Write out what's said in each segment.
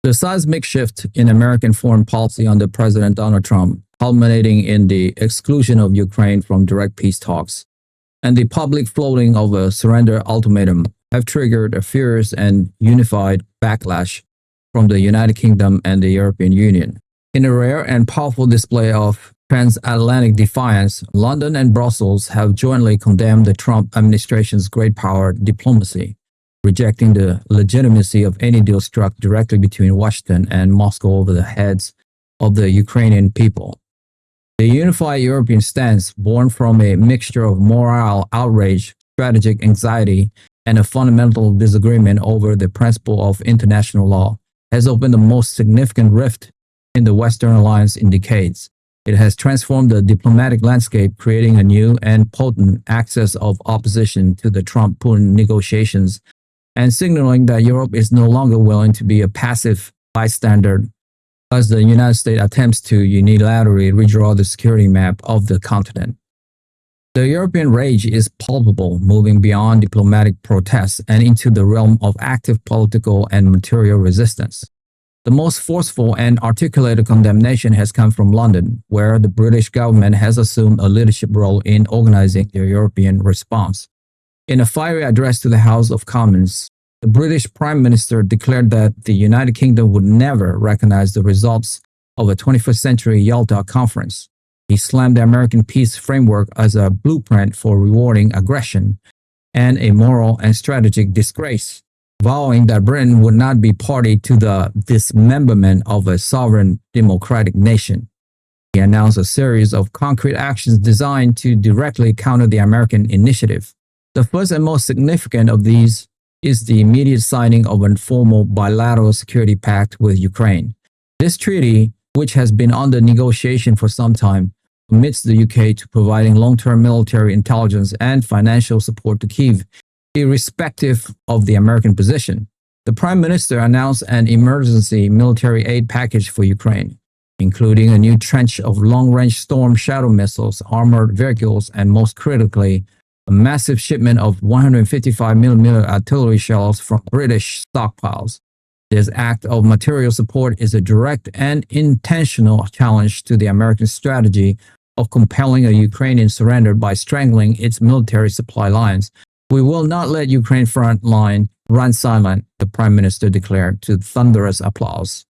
The seismic shift in American foreign policy under President Donald Trump, culminating in the exclusion of Ukraine from direct peace talks, and the public floating of a surrender ultimatum have triggered a fierce and unified backlash from the United Kingdom and the European Union. In a rare and powerful display of transatlantic defiance, London and Brussels have jointly condemned the Trump administration's great power diplomacy, rejecting the legitimacy of any deal struck directly between Washington and Moscow over the heads of the Ukrainian people. The unified European stance, born from a mixture of moral outrage, strategic anxiety, and a fundamental disagreement over the principle of international law, has opened the most significant rift in the Western alliance in decades. It has transformed the diplomatic landscape, creating a new and potent axis of opposition to the Trump-Putin negotiations and signaling that Europe is no longer willing to be a passive bystander as the United States attempts to unilaterally redraw the security map of the continent. The European rage is palpable, moving beyond diplomatic protests and into the realm of active political and material resistance. The most forceful and articulated condemnation has come from London, where the British government has assumed a leadership role in organizing the European response. In a fiery address to the House of Commons, the British Prime Minister declared that the United Kingdom would never recognize the results of a 21st century Yalta conference. He slammed the American peace framework as a blueprint for rewarding aggression and a moral and strategic disgrace, vowing that Britain would not be party to the dismemberment of a sovereign democratic nation. He announced a series of concrete actions designed to directly counter the American initiative. The first and most significant of these is the immediate signing of an formal bilateral security pact with Ukraine. This treaty, which has been under negotiation for some time, commits the UK to providing long-term military intelligence and financial support to Kyiv, irrespective of the American position. The Prime Minister announced an emergency military aid package for Ukraine, including a new tranche of long-range Storm Shadow missiles, armored vehicles, and most critically, a massive shipment of 155mm artillery shells from British stockpiles. This act of material support is a direct and intentional challenge to the American strategy of compelling a Ukrainian surrender by strangling its military supply lines. We will not let Ukraine front line run silent, the Prime Minister declared to thunderous applause.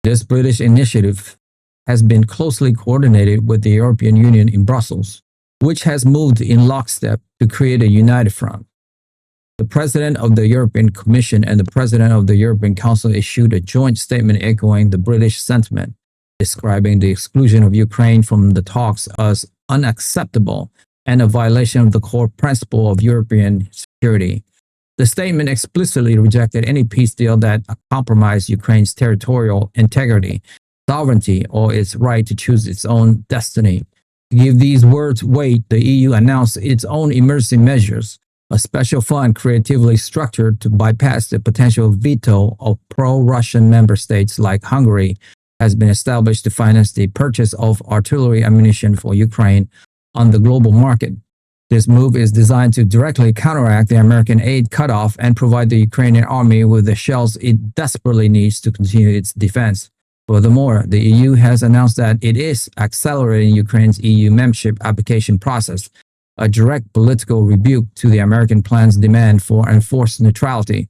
This British initiative has been closely coordinated with the European Union in Brussels, which has moved in lockstep to create a united front. The President of the European Commission and the President of the European Council issued a joint statement echoing the British sentiment, describing the exclusion of Ukraine from the talks as unacceptable and a violation of the core principle of European security. The statement explicitly rejected any peace deal that compromised Ukraine's territorial integrity, sovereignty, or its right to choose its own destiny. To give these words weight, the EU announced its own emergency measures, a special fund creatively structured to bypass the potential veto of pro-Russian member states like Hungary has been established to finance the purchase of artillery ammunition for Ukraine on the global market. This move is designed to directly counteract the American aid cutoff and provide the Ukrainian army with the shells it desperately needs to continue its defense. Furthermore, the EU has announced that it is accelerating Ukraine's EU membership application process, a direct political rebuke to the American plan's demand for enforced neutrality.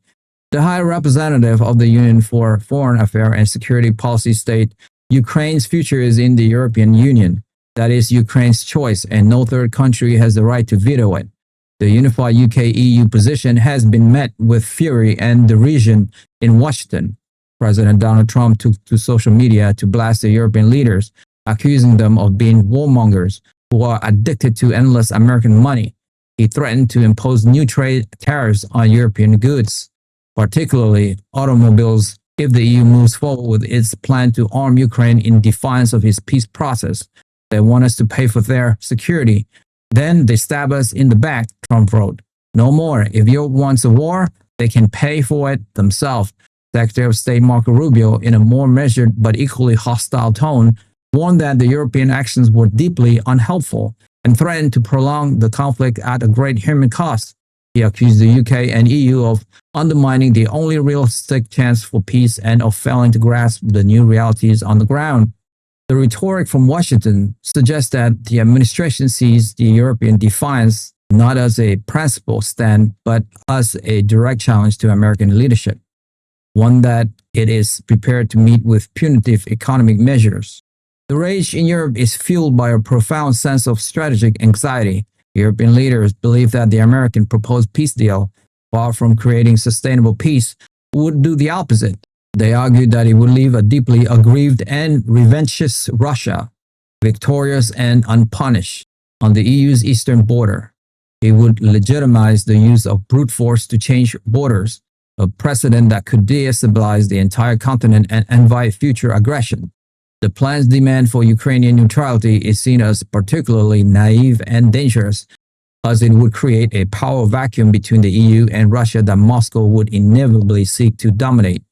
The High Representative of the Union for Foreign Affairs and Security Policy stated, Ukraine's future is in the European Union. That is Ukraine's choice, and no third country has the right to veto it. The unified UK-EU position has been met with fury and derision in Washington. President Donald Trump took to social media to blast the European leaders, accusing them of being warmongers who are addicted to endless American money. He threatened to impose new trade tariffs on European goods, particularly automobiles, if the EU moves forward with its plan to arm Ukraine in defiance of his peace process. They want us to pay for their security. Then they stab us in the back, Trump wrote. No more. If Europe wants a war, they can pay for it themselves. Secretary of State Marco Rubio, in a more measured but equally hostile tone, warned that the European actions were deeply unhelpful and threatened to prolong the conflict at a great human cost. He accused the UK and EU of undermining the only realistic chance for peace and of failing to grasp the new realities on the ground. The rhetoric from Washington suggests that the administration sees the European defiance not as a principled stand, but as a direct challenge to American leadership, one that it is prepared to meet with punitive economic measures. The rage in Europe is fueled by a profound sense of strategic anxiety. European leaders believe that the American proposed peace deal, far from creating sustainable peace, would do the opposite. They argued that it would leave a deeply aggrieved and revanchist Russia, victorious and unpunished, on the EU's eastern border. It would legitimize the use of brute force to change borders, a precedent that could destabilize the entire continent and invite future aggression. The plan's demand for Ukrainian neutrality is seen as particularly naive and dangerous, as it would create a power vacuum between the EU and Russia that Moscow would inevitably seek to dominate.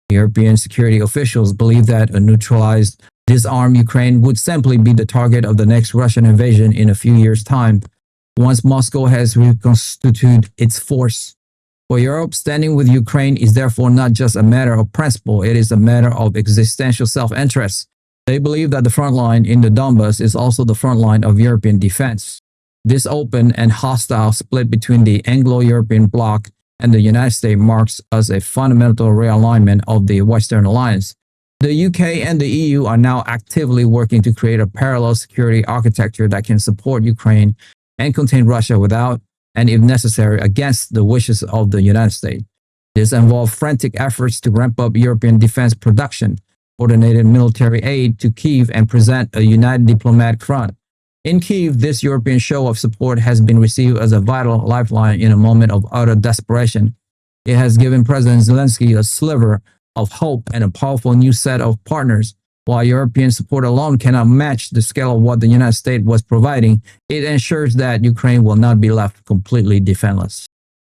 European security officials believe that a neutralized, disarmed Ukraine would simply be the target of the next Russian invasion in a few years' time, once Moscow has reconstituted its force. For Europe, standing with Ukraine is therefore not just a matter of principle, it is a matter of existential self-interest. They believe that the front line in the Donbas is also the front line of European defense. This open and hostile split between the Anglo-European bloc and the United States marks as a fundamental realignment of the Western alliance. The UK and the EU are now actively working to create a parallel security architecture that can support Ukraine and contain Russia without, and if necessary, against the wishes of the United States. This involves frantic efforts to ramp up European defense production, coordinated military aid to Kyiv, and present a united diplomatic front. In Kyiv, this European show of support has been received as a vital lifeline in a moment of utter desperation. It has given President Zelenskyy a sliver of hope and a powerful new set of partners. While European support alone cannot match the scale of what the United States was providing, it ensures that Ukraine will not be left completely defenseless.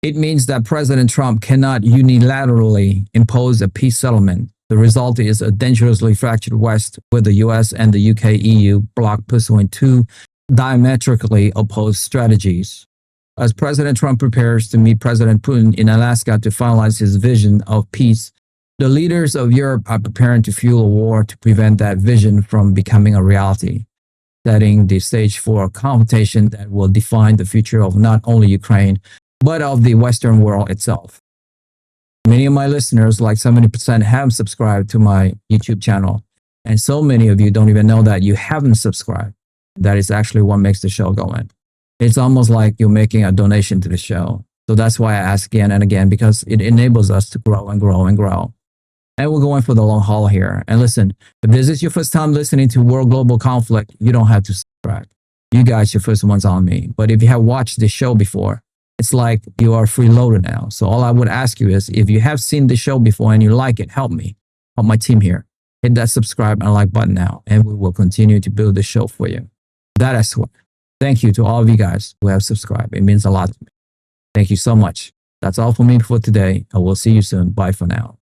It means that President Trump cannot unilaterally impose a peace settlement. The result is a dangerously fractured West, with the US and the UK-EU bloc pursuing two diametrically opposed strategies. As President Trump prepares to meet President Putin in Alaska to finalize his vision of peace, the leaders of Europe are preparing to fuel a war to prevent that vision from becoming a reality, setting the stage for a confrontation that will define the future of not only Ukraine, but of the Western world itself. Many of my listeners, like 70%, have subscribed to my YouTube channel, and so many of you don't even know that you haven't subscribed. That is actually what makes the show go on. It's almost like you're making a donation to the show. So that's why I ask again and again, because it enables us to grow and grow and grow. And we're going for the long haul here. And listen, if this is your first time listening to World Global Conflict, you don't have to subscribe. You guys are first ones on me. But if you have watched this show before, it's like you are freeloader now. So all I would ask you is, if you have seen the show before and you like it, help me, help my team here. Hit that subscribe and like button now, and we will continue to build the show for you. That I swear. Thank you to all of you guys who have subscribed. It means a lot to me. Thank you so much. That's all for me for today. I will see you soon. Bye for now.